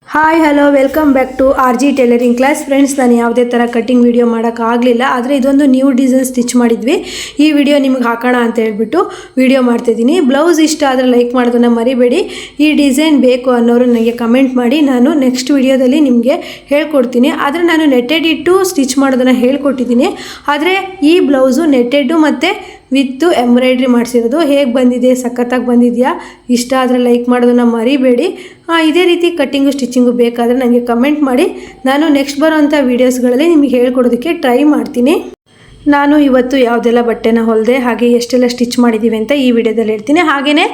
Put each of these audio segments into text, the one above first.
Hi hello welcome back to R G tailoring class. Friends, ನಾನು ಯಾವುದೇ ಥರ cutting video ಮಾಡೋಕ್ಕಾಗಲಿಲ್ಲ, ಆದರೆ ಇದೊಂದು ನ್ಯೂ ಡಿಸೈನ್ ಸ್ಟಿಚ್ ಮಾಡಿದ್ವಿ. ಈ ವಿಡಿಯೋ ನಿಮ್ಗೆ ಹಾಕೋಣ ಅಂತ ಹೇಳ್ಬಿಟ್ಟು ವಿಡಿಯೋ ಮಾಡ್ತಾಯಿದ್ದೀನಿ. ಬ್ಲೌಸ್ ಇಷ್ಟ ಆದರೆ ಲೈಕ್ ಮಾಡೋದನ್ನು ಮರಿಬೇಡಿ. ಈ ಡಿಸೈನ್ ಬೇಕು ಅನ್ನೋರು ನನಗೆ ಕಮೆಂಟ್ ಮಾಡಿ, ನಾನು ನೆಕ್ಸ್ಟ್ ವಿಡಿಯೋದಲ್ಲಿ ನಿಮಗೆ ಹೇಳ್ಕೊಡ್ತೀನಿ. ಆದರೆ ನಾನು ನೆಟ್ಟೆಡ್ ಇಟ್ಟು ಸ್ಟಿಚ್ ಮಾಡೋದನ್ನು ಹೇಳ್ಕೊಟ್ಟಿದ್ದೀನಿ. ಆದರೆ ಈ ಬ್ಲೌಸು ನೆಟ್ಟೆಡ್ಡು ಮತ್ತು ವಿತ್ತು ಎಂಬ್ರಾಯ್ಡ್ರಿ ಮಾಡಿಸಿರೋದು. ಹೇಗೆ ಬಂದಿದೆ, ಸಖತ್ತಾಗಿ ಬಂದಿದೆಯಾ? ಇಷ್ಟ ಆದರೆ ಲೈಕ್ ಮಾಡೋದನ್ನು ಮರಿಬೇಡಿ. ಇದೇ ರೀತಿ ಕಟ್ಟಿಂಗು ಸ್ಟಿಚಿಂಗು ಬೇಕಾದರೆ ನನಗೆ ಕಮೆಂಟ್ ಮಾಡಿ. ನಾನು ನೆಕ್ಸ್ಟ್ ಬರೋವಂಥ ವೀಡಿಯೋಸ್ಗಳಲ್ಲಿ ನಿಮಗೆ ಹೇಳ್ಕೊಡೋದಕ್ಕೆ ಟ್ರೈ ಮಾಡ್ತೀನಿ. ನಾನು ಇವತ್ತು ಯಾವುದೆಲ್ಲ ಬಟ್ಟೆನ ಹೊಲಿದೆ, ಹಾಗೆ ಎಷ್ಟೆಲ್ಲ ಸ್ಟಿಚ್ ಮಾಡಿದ್ದೀವಿ ಅಂತ ಈ ವಿಡಿಯೋದಲ್ಲಿ ಹೇಳ್ತೀನಿ. ಹಾಗೆಯೇ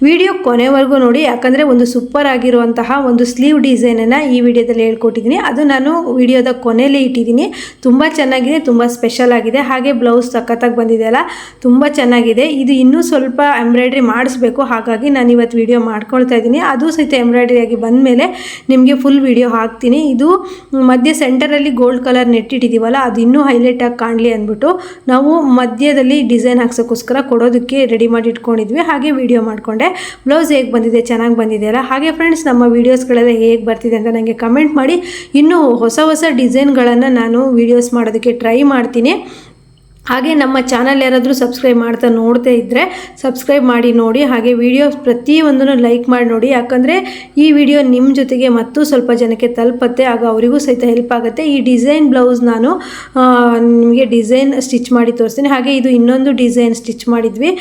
ವಿಡಿಯೋ ಕೊನೆವರೆಗೂ ನೋಡಿ, ಯಾಕಂದರೆ ಒಂದು ಸೂಪರ್ ಆಗಿರುವಂತಹ ಒಂದು ಸ್ಲೀವ್ ಡಿಸೈನನ್ನು ಈ ವಿಡಿಯೋದಲ್ಲಿ ಹೇಳ್ಕೊಟ್ಟಿದ್ದೀನಿ. ಅದು ನಾನು ವಿಡಿಯೋದ ಕೊನೆಯಲ್ಲಿ ಇಟ್ಟಿದ್ದೀನಿ. ತುಂಬ ಚೆನ್ನಾಗಿದೆ, ತುಂಬ ಸ್ಪೆಷಲ್ ಆಗಿದೆ. ಹಾಗೆ ಬ್ಲೌಸ್ ಸಖತ್ತಾಗಿ ಬಂದಿದೆಯಲ್ಲ, ತುಂಬ ಚೆನ್ನಾಗಿದೆ. ಇದು ಇನ್ನೂ ಸ್ವಲ್ಪ ಎಂಬ್ರಾಯ್ಡ್ರಿ ಮಾಡಿಸ್ಬೇಕು, ಹಾಗಾಗಿ ನಾನು ಇವತ್ತು ವಿಡಿಯೋ ಮಾಡ್ಕೊಳ್ತಾ ಇದ್ದೀನಿ. ಅದು ಸಹಿತ ಎಂಬ್ರಾಯ್ಡ್ರಿ ಆಗಿ ಬಂದ ಮೇಲೆ ನಿಮಗೆ ಫುಲ್ ವಿಡಿಯೋ ಹಾಕ್ತೀನಿ. ಇದು ಮಧ್ಯೆ ಸೆಂಟರಲ್ಲಿ ಗೋಲ್ಡ್ ಕಲರ್ ನೆಟ್ಟಿಟ್ಟಿದ್ದೀವಲ್ಲ, ಅದು ಇನ್ನೂ ಹೈಲೈಟಾಗಿ ಕಾಣಲಿ ಅಂದ್ಬಿಟ್ಟು ನಾವು ಮಧ್ಯದಲ್ಲಿ ಡಿಸೈನ್ ಹಾಕ್ಸೋಕ್ಕೋಸ್ಕರ ಕೊಡೋದಕ್ಕೆ ರೆಡಿ ಮಾಡಿ ಇಟ್ಕೊಂಡಿದ್ವಿ. ಹಾಗೆ ವಿಡಿಯೋ ಮಾಡಿಕೊಂಡೆ. ಬ್ಲೌಸ್ ಹೇಗೆ ಬಂದಿದೆ, ಚೆನ್ನಾಗಿ ಬಂದಿದೆಯಲ್ಲ? ಹಾಗೆ ಫ್ರೆಂಡ್ಸ್, ನಮ್ಮ ವೀಡಿಯೋಸ್ಗಳೆಲ್ಲ ಹೇಗೆ ಬರ್ತಿದೆ ಅಂತ ನನಗೆ ಕಮೆಂಟ್ ಮಾಡಿ. ಇನ್ನೂ ಹೊಸ ಡಿಸೈನ್ಗಳನ್ನು ನಾನು ವೀಡಿಯೋಸ್ ಮಾಡೋದಕ್ಕೆ ಟ್ರೈ ಮಾಡ್ತೀನಿ. ಹಾಗೆ ನಮ್ಮ ಚಾನಲ್ ಯಾರಾದರೂ ಸಬ್ಸ್ಕ್ರೈಬ್ ಮಾಡ್ತಾ ನೋಡ್ತಾ ಇದ್ದರೆ ಸಬ್ಸ್ಕ್ರೈಬ್ ಮಾಡಿ ನೋಡಿ. ಹಾಗೆ ವಿಡಿಯೋ ಪ್ರತಿಯೊಂದನ್ನು ಲೈಕ್ ಮಾಡಿ ನೋಡಿ, ಯಾಕಂದರೆ ಈ ವಿಡಿಯೋ ನಿಮ್ಮ ಜೊತೆಗೆ ಮತ್ತು ಸ್ವಲ್ಪ ಜನಕ್ಕೆ ತಲುಪತ್ತೆ, ಆಗ ಅವರಿಗೂ ಸಹಿತ ಹೆಲ್ಪ್ ಆಗುತ್ತೆ. ಈ ಡಿಸೈನ್ ಬ್ಲೌಸ್ ನಾನು ನಿಮಗೆ ಡಿಸೈನ್ ಸ್ಟಿಚ್ ಮಾಡಿ ತೋರಿಸ್ತೀನಿ. ಹಾಗೆ ಇದು ಇನ್ನೊಂದು ಡಿಸೈನ್ ಸ್ಟಿಚ್ ಮಾಡಿದ್ವಿ.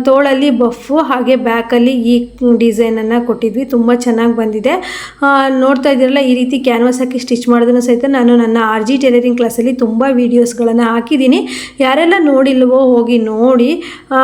ತೋಳಲ್ಲಿ ಬಫ್ಫು, ಹಾಗೆ ಬ್ಯಾಕಲ್ಲಿ ಈ ಡಿಸೈನನ್ನು ಕೊಟ್ಟಿದ್ವಿ. ತುಂಬ ಚೆನ್ನಾಗಿ ಬಂದಿದೆ. ನೋಡ್ತಾ ಇದ್ದೀರಲ್ಲ, ಈ ರೀತಿ ಕ್ಯಾನ್ವಾಸ್ ಹಾಕಿ ಸ್ಟಿಚ್ ಮಾಡೋದನ್ನು ಸಹಿತ ನಾನು ನನ್ನ ಆರ್ ಜಿ ಟೈಲರಿಂಗ್ ಕ್ಲಾಸಲ್ಲಿ ತುಂಬ ವೀಡಿಯೋಸ್ಗಳನ್ನು ಹಾಕಿದ್ದೀನಿ. ಯಾರೆಲ್ಲ ನೋಡಿಲ್ವೋ ಹೋಗಿ ನೋಡಿ.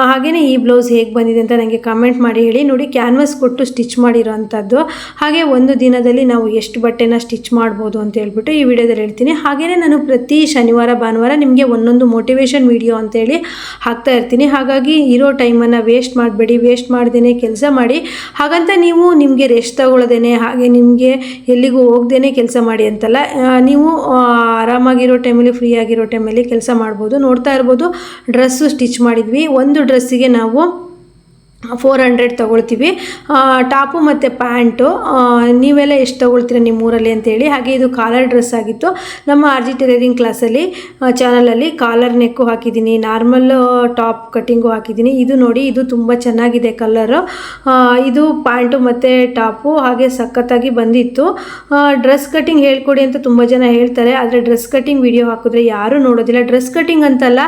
ಹಾಗೆಯೇ ಈ ಬ್ಲೌಸ್ ಹೇಗೆ ಬಂದಿದೆ ಅಂತ ನನಗೆ ಕಮೆಂಟ್ ಮಾಡಿ ಹೇಳಿ. ನೋಡಿ, ಕ್ಯಾನ್ವಾಸ್ ಕೊಟ್ಟು ಸ್ಟಿಚ್ ಮಾಡಿರೋ ಅಂಥದ್ದು. ಹಾಗೆ ಒಂದು ದಿನದಲ್ಲಿ ನಾವು ಎಷ್ಟು ಬಟ್ಟೆನ ಸ್ಟಿಚ್ ಮಾಡ್ಬೋದು ಅಂತ ಹೇಳ್ಬಿಟ್ಟು ಈ ವಿಡಿಯೋದಲ್ಲಿ ಹೇಳ್ತೀನಿ. ಹಾಗೆಯೇ ನಾನು ಪ್ರತಿ ಶನಿವಾರ ಭಾನುವಾರ ನಿಮಗೆ ಒಂದೊಂದು ಮೋಟಿವೇಶನ್ ವಿಡಿಯೋ ಅಂತೇಳಿ ಹಾಕ್ತಾ ಇರ್ತೀನಿ. ಹಾಗಾಗಿ ಇರೋ ಟೈಮನ್ನು ವೇಸ್ಟ್ ಮಾಡಬೇಡಿ, ವೇಸ್ಟ್ ಮಾಡ್ದೇ ಕೆಲಸ ಮಾಡಿ. ಹಾಗಂತ ನೀವು ನಿಮಗೆ ರೆಸ್ಟ್ ತಗೊಳ್ಳೋದೇನೆ, ಹಾಗೆ ನಿಮಗೆ ಎಲ್ಲಿಗೂ ಹೋಗ್ದೇ ಕೆಲಸ ಮಾಡಿ ಅಂತಲ್ಲ. ನೀವು ಆರಾಮಾಗಿರೋ ಟೈಮಲ್ಲಿ, ಫ್ರೀ ಆಗಿರೋ ಟೈಮಲ್ಲಿ ಕೆಲಸ ಮಾಡ್ಬೋದು. ನೋಡ್ತಾ ಇರ್ಬೋದು, ಡ್ರೆಸ್ಸು ಸ್ಟಿಚ್ ಮಾಡಿದ್ವಿ. ಒಂದು ಡ್ರೆಸ್ಸಿಗೆ ನಾವು 400 ತಗೊಳ್ತೀವಿ. ಟಾಪು ಮತ್ತು ಪ್ಯಾಂಟು ನೀವೆಲ್ಲ ಎಷ್ಟು ತೊಗೊಳ್ತೀರ ನಿಮ್ಮೂರಲ್ಲಿ ಅಂತೇಳಿ. ಹಾಗೆ ಇದು ಕಾಲರ್ ಡ್ರೆಸ್ ಆಗಿತ್ತು. ನಮ್ಮ ಆರ್ ಜಿ ಟೈಲರಿಂಗ್ ಕ್ಲಾಸಲ್ಲಿ ಚಾನಲಲ್ಲಿ ಕಾಲರ್ ನೆಕ್ಕು ಹಾಕಿದ್ದೀನಿ, ನಾರ್ಮಲ್ ಟಾಪ್ ಕಟ್ಟಿಂಗು ಹಾಕಿದ್ದೀನಿ. ಇದು ನೋಡಿ, ಇದು ತುಂಬ ಚೆನ್ನಾಗಿದೆ ಕಲರು. ಇದು ಪ್ಯಾಂಟು ಮತ್ತು ಟಾಪು ಹಾಗೆ ಸಖತ್ತಾಗಿ ಬಂದಿತ್ತು. ಡ್ರೆಸ್ ಕಟ್ಟಿಂಗ್ ಹೇಳ್ಕೊಡಿ ಅಂತ ತುಂಬ ಜನ ಹೇಳ್ತಾರೆ, ಆದರೆ ಡ್ರೆಸ್ ಕಟ್ಟಿಂಗ್ ವಿಡಿಯೋ ಹಾಕಿದ್ರೆ ಯಾರೂ ನೋಡೋದಿಲ್ಲ. ಡ್ರೆಸ್ ಕಟ್ಟಿಂಗ್ ಅಂತಲ್ಲ,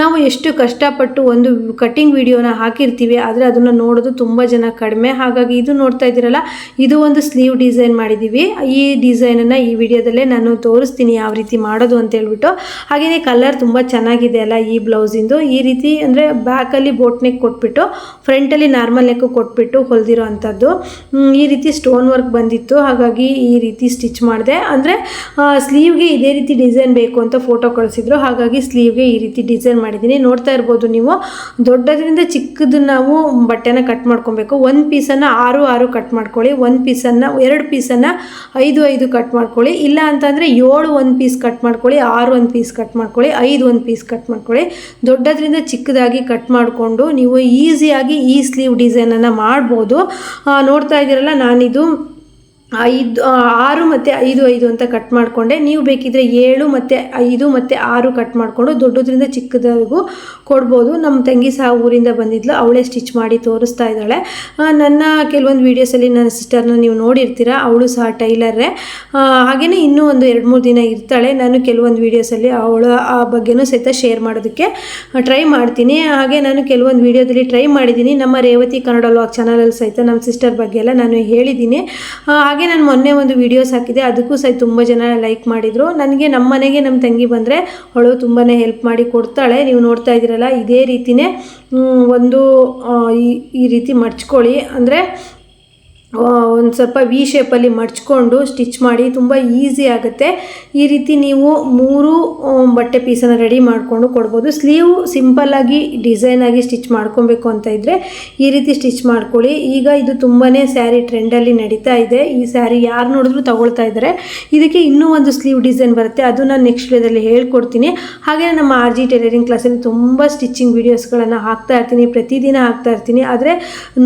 ನಾವು ಎಷ್ಟು ಕಷ್ಟಪಟ್ಟು ಒಂದು ಕಟ್ಟಿಂಗ್ ವಿಡಿಯೋನ ಹಾಕಿರ್ತೀವಿ, ಆದರೆ ಅದನ್ನು ನೋಡೋದು ತುಂಬ ಜನ ಕಡಿಮೆ. ಹಾಗಾಗಿ ಇದು ನೋಡ್ತಾ ಇದ್ದೀರಲ್ಲ, ಇದು ಒಂದು ಸ್ಲೀವ್ ಡಿಸೈನ್ ಮಾಡಿದ್ದೀವಿ. ಈ ಡಿಸೈನನ್ನು ಈ ವಿಡಿಯೋದಲ್ಲೇ ನಾನು ತೋರಿಸ್ತೀನಿ ಯಾವ ರೀತಿ ಮಾಡೋದು ಅಂತ ಹೇಳ್ಬಿಟ್ಟು. ಹಾಗೆಯೇ ಕಲರ್ ತುಂಬ ಚೆನ್ನಾಗಿದೆ ಅಲ್ಲ ಈ ಬ್ಲೌಸಿಂದು. ಈ ರೀತಿ ಅಂದರೆ ಬ್ಯಾಕಲ್ಲಿ ಬೋಟ್ ನೆಕ್ ಕೊಟ್ಬಿಟ್ಟು, ಫ್ರಂಟಲ್ಲಿ ನಾರ್ಮಲ್ ನೆಕ್ಕು ಕೊಟ್ಬಿಟ್ಟು ಹೊಲಿದಿರೋ ಅಂಥದ್ದು. ಈ ರೀತಿ ಸ್ಟೋನ್ ವರ್ಕ್ ಬಂದಿತ್ತು, ಹಾಗಾಗಿ ಈ ರೀತಿ ಸ್ಟಿಚ್ ಮಾಡಿದೆ. ಅಂದರೆ ಸ್ಲೀವ್ಗೆ ಇದೇ ರೀತಿ ಡಿಸೈನ್ ಬೇಕು ಅಂತ ಫೋಟೋ ಕಳಿಸಿದ್ರು, ಹಾಗಾಗಿ ಸ್ಲೀವ್ಗೆ ಈ ರೀತಿ ಡಿಸೈನ್ ಮಾಡಿದ್ದೀನಿ. ನೋಡ್ತಾ ಇರ್ಬೋದು ನೀವು, ದೊಡ್ಡದ್ರಿಂದ ಚಿಕ್ಕದು ನಾವು ಬಟ್ಟೆನ ಕಟ್ ಮಾಡ್ಕೊಬೇಕು. ಒಂದು ಪೀಸನ್ನು 6 ಕಟ್ ಮಾಡ್ಕೊಳ್ಳಿ, ಒಂದು ಪೀಸನ್ನು 2 ಪೀಸನ್ನು 5 ಕಟ್ ಮಾಡ್ಕೊಳ್ಳಿ. ಇಲ್ಲ ಅಂತಂದರೆ 7 ಒಂದು ಪೀಸ್ ಕಟ್ ಮಾಡ್ಕೊಳ್ಳಿ, 6 ಒಂದು ಪೀಸ್ ಕಟ್ ಮಾಡ್ಕೊಳ್ಳಿ, 5 ಒಂದು ಪೀಸ್ ಕಟ್ ಮಾಡ್ಕೊಳ್ಳಿ. ದೊಡ್ಡದ್ರಿಂದ ಚಿಕ್ಕದಾಗಿ ಕಟ್ ಮಾಡಿಕೊಂಡು ನೀವು ಈಸಿಯಾಗಿ ಈ ಸ್ಲೀವ್ ಡಿಸೈನನ್ನು ಮಾಡ್ಬೋದು. ನೋಡ್ತಾ ಇದ್ದೀರಲ್ಲ, ನಾನಿದು 6 ಮತ್ತು 5 ಅಂತ ಕಟ್ ಮಾಡಿಕೊಂಡೆ. ನೀವು ಬೇಕಿದ್ರೆ 7 ಮತ್ತು 5 ಮತ್ತು 6 ಕಟ್ ಮಾಡಿಕೊಂಡು ದೊಡ್ಡದ್ರಿಂದ ಚಿಕ್ಕದಾಗೂ ಕೊಡ್ಬೋದು. ನಮ್ಮ ತಂಗಿ ಸಹ ಊರಿಂದ ಬಂದಿದ್ಲು, ಅವಳೇ ಸ್ಟಿಚ್ ಮಾಡಿ ತೋರಿಸ್ತಾ ಇದ್ದಾಳೆ. ನನ್ನ ಕೆಲವೊಂದು ವೀಡಿಯೋಸಲ್ಲಿ ನನ್ನ ಸಿಸ್ಟರ್ನ ನೀವು ನೋಡಿರ್ತೀರ, ಅವಳು ಸಹ ಟೈಲರೇ. ಹಾಗೆಯೇ ಇನ್ನೂ ಒಂದು 2-3 ದಿನ ಇರ್ತಾಳೆ. ನಾನು ಕೆಲವೊಂದು ವೀಡಿಯೋಸಲ್ಲಿ ಅವಳ ಆ ಬಗ್ಗೆನೂ ಸಹಿತ ಶೇರ್ ಮಾಡೋದಕ್ಕೆ ಟ್ರೈ ಮಾಡ್ತೀನಿ. ಹಾಗೆ ನಾನು ಕೆಲವೊಂದು ವೀಡಿಯೋದಲ್ಲಿ ಟ್ರೈ ಮಾಡಿದ್ದೀನಿ. ನಮ್ಮ ರೇವತಿ ಕನ್ನಡ ವ್ಲಾಗ್ ಚಾನಲಲ್ಲಿ ಸಹಿತ ನಮ್ಮ ಸಿಸ್ಟರ್ ಬಗ್ಗೆ ಎಲ್ಲ ನಾನು ಹೇಳಿದ್ದೀನಿ. ಹಾಗೆ ನಾನು ಮೊನ್ನೆ ಒಂದು ವೀಡಿಯೋಸ್ ಹಾಕಿದೆ, ಅದಕ್ಕೂ ಸಹ ತುಂಬ ಜನ ಲೈಕ್ ಮಾಡಿದರು. ನನಗೆ ನಮ್ಮ ಮನೆಗೆ ನಮ್ಮ ತಂಗಿ ಬಂದರೆ ಅವಳು ತುಂಬಾ ಹೆಲ್ಪ್ ಮಾಡಿ ಕೊಡ್ತಾಳೆ. ನೀವು ನೋಡ್ತಾ ಇದ್ದೀರಲ್ಲ, ಇದೇ ರೀತಿಯೇ ಒಂದು ಈ ರೀತಿ ಮಡ್ಚ್ಕೊಳ್ಳಿ. ಅಂದರೆ ಒಂದು ಸ್ವಲ್ಪ ವಿ ಶೇಪಲ್ಲಿ ಮಡ್ಚ್ಕೊಂಡು ಸ್ಟಿಚ್ ಮಾಡಿ, ತುಂಬ ಈಸಿ ಆಗುತ್ತೆ. ಈ ರೀತಿ ನೀವು 3 ಬಟ್ಟೆ ಪೀಸನ್ನು ರೆಡಿ ಮಾಡಿಕೊಂಡು ಕೊಡ್ಬೋದು. ಸ್ಲೀವ್ ಸಿಂಪಲ್ಲಾಗಿ ಡಿಸೈನಾಗಿ ಸ್ಟಿಚ್ ಮಾಡ್ಕೊಬೇಕು ಅಂತ ಇದ್ದರೆ ಈ ರೀತಿ ಸ್ಟಿಚ್ ಮಾಡ್ಕೊಳ್ಳಿ. ಈಗ ಇದು ತುಂಬಾ ಸ್ಯಾರಿ ಟ್ರೆಂಡಲ್ಲಿ ನಡೀತಾ ಇದೆ. ಈ ಸ್ಯಾರಿ ಯಾರು ನೋಡಿದ್ರು ತಗೊಳ್ತಾ ಇದ್ದಾರೆ. ಇದಕ್ಕೆ ಇನ್ನೂ ಒಂದು ಸ್ಲೀವ್ ಡಿಸೈನ್ ಬರುತ್ತೆ, ಅದು ನಾನು ನೆಕ್ಸ್ಟ್ ವಿಡಿಯೋದಲ್ಲಿ ಹೇಳ್ಕೊಡ್ತೀನಿ. ಹಾಗೆ ನಮ್ಮ ಆರ್ ಜಿ ಟೈಲರಿಂಗ್ ಕ್ಲಾಸಲ್ಲಿ ತುಂಬ ಸ್ಟಿಚಿಂಗ್ ವೀಡಿಯೋಸ್ಗಳನ್ನು ಹಾಕ್ತಾ ಇರ್ತೀನಿ, ಪ್ರತಿದಿನ ಹಾಕ್ತಾ ಇರ್ತೀನಿ. ಆದರೆ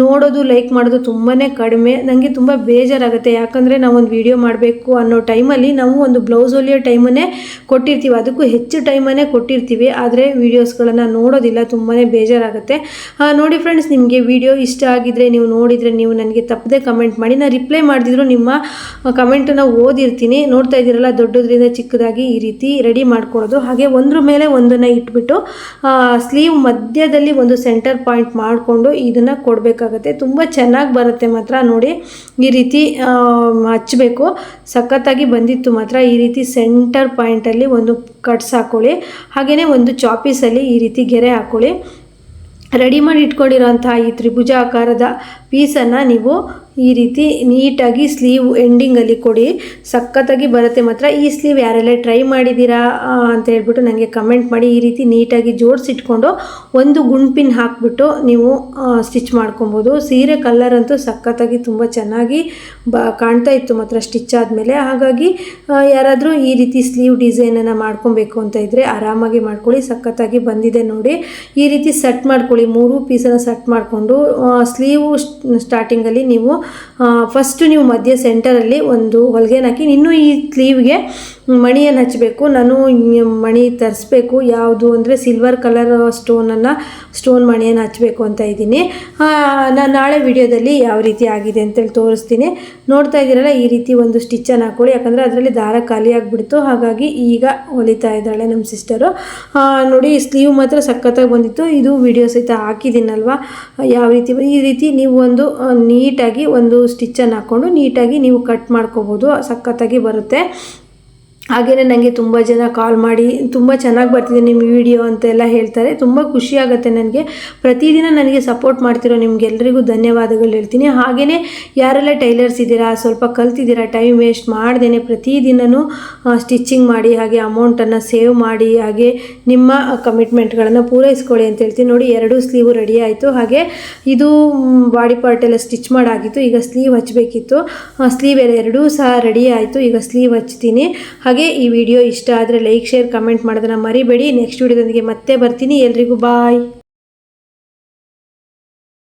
ನೋಡೋದು, ಲೈಕ್ ಮಾಡೋದು ತುಂಬಾ ಕಡಿಮೆ. ನನಗೆ ತುಂಬ ಬೇಜಾರಾಗುತ್ತೆ. ಯಾಕಂದರೆ ನಾವೊಂದು ವಿಡಿಯೋ ಮಾಡಬೇಕು ಅನ್ನೋ ಟೈಮಲ್ಲಿ ನಾವು ಒಂದು ಬ್ಲೌಸ್ ಹೊಲಿಯೋ ಟೈಮನ್ನೇ ಕೊಟ್ಟಿರ್ತೀವಿ, ಅದಕ್ಕೂ ಹೆಚ್ಚು ಟೈಮನ್ನೇ ಕೊಟ್ಟಿರ್ತೀವಿ, ಆದರೆ ವೀಡಿಯೋಸ್ಗಳನ್ನು ನೋಡೋದಿಲ್ಲ. ತುಂಬಾ ಬೇಜಾರಾಗುತ್ತೆ. ನೋಡಿ ಫ್ರೆಂಡ್ಸ್, ನಿಮಗೆ ವಿಡಿಯೋ ಇಷ್ಟ ಆಗಿದ್ದರೆ ನೀವು ನೋಡಿದರೆ ನೀವು ನನಗೆ ತಪ್ಪದೆ ಕಮೆಂಟ್ ಮಾಡಿ. ನಾನು ರಿಪ್ಲೈ ಮಾಡಿದ್ರು ನಿಮ್ಮ ಕಮೆಂಟನ್ನು ಓದಿರ್ತೀನಿ. ನೋಡ್ತಾ ಇದ್ದೀರಲ್ಲ, ದೊಡ್ಡದ್ರಿಂದ ಚಿಕ್ಕದಾಗಿ ಈ ರೀತಿ ರೆಡಿ ಮಾಡ್ಕೊಳ್ಳೋದು. ಹಾಗೆ ಒಂದ್ರ ಮೇಲೆ ಒಂದನ್ನು ಇಟ್ಬಿಟ್ಟು ಸ್ಲೀವ್ ಮಧ್ಯದಲ್ಲಿ ಒಂದು ಸೆಂಟರ್ ಪಾಯಿಂಟ್ ಮಾಡಿಕೊಂಡು ಇದನ್ನು ಕೊಡಬೇಕಾಗತ್ತೆ. ತುಂಬ ಚೆನ್ನಾಗಿ ಬರುತ್ತೆ ಮಾತ್ರ. ನೋಡಿ, ಈ ರೀತಿ ಹಚ್ಚಬೇಕು. ಸಖತ್ತಾಗಿ ಬಂದಿತ್ತು ಮಾತ್ರ. ಈ ರೀತಿ ಸೆಂಟರ್ ಪಾಯಿಂಟಲ್ಲಿ ಒಂದು ಕಟ್ಸ್ ಹಾಕ್ಕೊಳ್ಳಿ. ಹಾಗೆಯೇ ಒಂದು ಚಾಪೀಸಲ್ಲಿ ಈ ರೀತಿ ಗೆರೆ ಹಾಕ್ಕೊಳ್ಳಿ. ರೆಡಿ ಮಾಡಿ ಇಟ್ಕೊಂಡಿರೋಂಥ ಈ ತ್ರಿಭುಜ ಆಕಾರದ ಪೀಸನ್ನು ನೀವು ಈ ರೀತಿ ನೀಟಾಗಿ ಸ್ಲೀವ್ ಎಂಡಿಂಗಲ್ಲಿ ಕೊಡಿ. ಸಖತ್ತಾಗಿ ಬರುತ್ತೆ ಮಾತ್ರ. ಈ ಸ್ಲೀವ್ ಯಾರೆಲ್ಲ ಟ್ರೈ ಮಾಡಿದ್ದೀರಾ ಅಂತ ಹೇಳ್ಬಿಟ್ಟು ನನಗೆ ಕಮೆಂಟ್ ಮಾಡಿ. ಈ ರೀತಿ ನೀಟಾಗಿ ಜೋಡಿಸಿಟ್ಕೊಂಡು ಒಂದು ಗುಂಪಿನ ಹಾಕ್ಬಿಟ್ಟು ನೀವು ಸ್ಟಿಚ್ ಮಾಡ್ಕೊಬೋದು. ಸೀರೆ ಕಲರ್ ಅಂತೂ ಸಖತ್ತಾಗಿ ತುಂಬ ಚೆನ್ನಾಗಿ ಕಾಣ್ತಾ ಇತ್ತು ಮಾತ್ರ ಸ್ಟಿಚ್ ಆದಮೇಲೆ. ಹಾಗಾಗಿ ಯಾರಾದರೂ ಈ ರೀತಿ ಸ್ಲೀವ್ ಡಿಸೈನನ್ನು ಮಾಡ್ಕೊಬೇಕು ಅಂತ ಇದ್ದರೆ ಆರಾಮಾಗಿ ಮಾಡ್ಕೊಳ್ಳಿ. ಸಖತ್ತಾಗಿ ಬಂದಿದೆ ನೋಡಿ. ಈ ರೀತಿ ಸೆಟ್ ಮಾಡ್ಕೊಳ್ಳಿ. 3 ಪೀಸನ್ನು ಸೆಟ್ ಮಾಡಿಕೊಂಡು ಸ್ಲೀವು ಸ್ಟಾರ್ಟಿಂಗಲ್ಲಿ ನೀವು ಫಸ್ಟು ನೀವು ಮಧ್ಯ ಸೆಂಟರಲ್ಲಿ ಒಂದು ಹೊಲಿಗೆನ ಹಾಕಿ ಇನ್ನೂ ಈ ಸ್ಲೀವ್ಗೆ ಮಣಿಯನ್ನು ಹಚ್ಚಬೇಕು. ನಾನು ಮಣಿ ತರಿಸ್ಬೇಕು. ಯಾವುದು ಅಂದರೆ ಸಿಲ್ವರ್ ಕಲರ್ ಸ್ಟೋನ್ ಮಣಿಯನ್ನು ಹಚ್ಚಬೇಕು ಅಂತ ಇದ್ದೀನಿ. ನಾನು ನಾಳೆ ವಿಡಿಯೋದಲ್ಲಿ ಯಾವ ರೀತಿ ಆಗಿದೆ ಅಂತೇಳಿ ತೋರಿಸ್ತೀನಿ. ನೋಡ್ತಾ ಇದ್ದೀರಲ್ಲ, ಈ ರೀತಿ ಒಂದು ಸ್ಟಿಚ್ಚನ್ನು ಹಾಕ್ಕೊಳ್ಳಿ. ಯಾಕಂದರೆ ಅದರಲ್ಲಿ ದಾರ ಖಾಲಿ ಆಗಿಬಿಡ್ತು. ಹಾಗಾಗಿ ಈಗ ಹೊಲಿತಾ ಇದ್ದಾಳೆ ನಮ್ಮ ಸಿಸ್ಟರು. ನೋಡಿ, ಈ ಸ್ಲೀವ್ ಮಾತ್ರ ಸಖತ್ತಾಗಿ ಬಂದಿತ್ತು. ಇದು ವಿಡಿಯೋ ಸಹಿತ ಹಾಕಿದ್ದೀನಲ್ವ, ಯಾವ ರೀತಿ. ಈ ರೀತಿ ನೀವು ಒಂದು ನೀಟಾಗಿ ಒಂದು ಸ್ಟಿಚ್ಚನ್ನು ಹಾಕ್ಕೊಂಡು ನೀಟಾಗಿ ನೀವು ಕಟ್ ಮಾಡ್ಕೋಬೋದು. ಸಖತ್ತಾಗಿ ಬರುತ್ತೆ. ಹಾಗೆಯೇ ನನಗೆ ತುಂಬ ಜನ ಕಾಲ್ ಮಾಡಿ ತುಂಬ ಚೆನ್ನಾಗಿ ಬರ್ತಿದೆ ನಿಮ್ಮ ವಿಡಿಯೋ ಅಂತೆಲ್ಲ ಹೇಳ್ತಾರೆ. ತುಂಬ ಖುಷಿಯಾಗುತ್ತೆ ನನಗೆ. ಪ್ರತಿದಿನ ನನಗೆ ಸಪೋರ್ಟ್ ಮಾಡ್ತಿರೋ ನಿಮಗೆಲ್ಲರಿಗೂ ಧನ್ಯವಾದಗಳು ಹೇಳ್ತೀನಿ. ಹಾಗೆಯೇ ಯಾರೆಲ್ಲ ಟೈಲರ್ಸ್ ಇದ್ದೀರಾ, ಸ್ವಲ್ಪ ಕಲ್ತಿದ್ದೀರಾ, ಟೈಮ್ ವೇಸ್ಟ್ ಮಾಡ್ದೇ ಪ್ರತಿದಿನವೂ ಸ್ಟಿಚ್ಚಿಂಗ್ ಮಾಡಿ, ಹಾಗೆ ಅಮೌಂಟನ್ನು ಸೇವ್ ಮಾಡಿ, ಹಾಗೆ ನಿಮ್ಮ ಕಮಿಟ್ಮೆಂಟ್ಗಳನ್ನು ಪೂರೈಸ್ಕೊಳ್ಳಿ ಅಂತ ಹೇಳ್ತೀನಿ. ನೋಡಿ, 2 ಸ್ಲೀವು ರೆಡಿ ಆಯಿತು. ಹಾಗೆ ಇದು ಬಾಡಿ ಪಾರ್ಟೆಲ್ಲ ಸ್ಟಿಚ್ ಮಾಡಾಗಿತ್ತು. ಈಗ ಸ್ಲೀವ್ ಹಚ್ಚಬೇಕಿತ್ತು. ಸ್ಲೀವ್ ಎಲ್ಲ 2 ಸಹ ರೆಡಿ ಆಯಿತು. ಈಗ ಸ್ಲೀವ್ ಹಚ್ತೀನಿ. ಹಾಗೆ ಈ ವಿಡಿಯೋ ಇಷ್ಟ ಆದರೆ ಲೈಕ್, ಶೇರ್, ಕಮೆಂಟ್ ಮಾಡೋದನ್ನು ಮರಿಬೇಡಿ. ನೆಕ್ಸ್ಟ್ ವಿಡಿಯೋದೊಂದಿಗೆ ಮತ್ತೆ ಬರ್ತೀನಿ. ಎಲ್ರಿಗೂ ಬಾಯ್.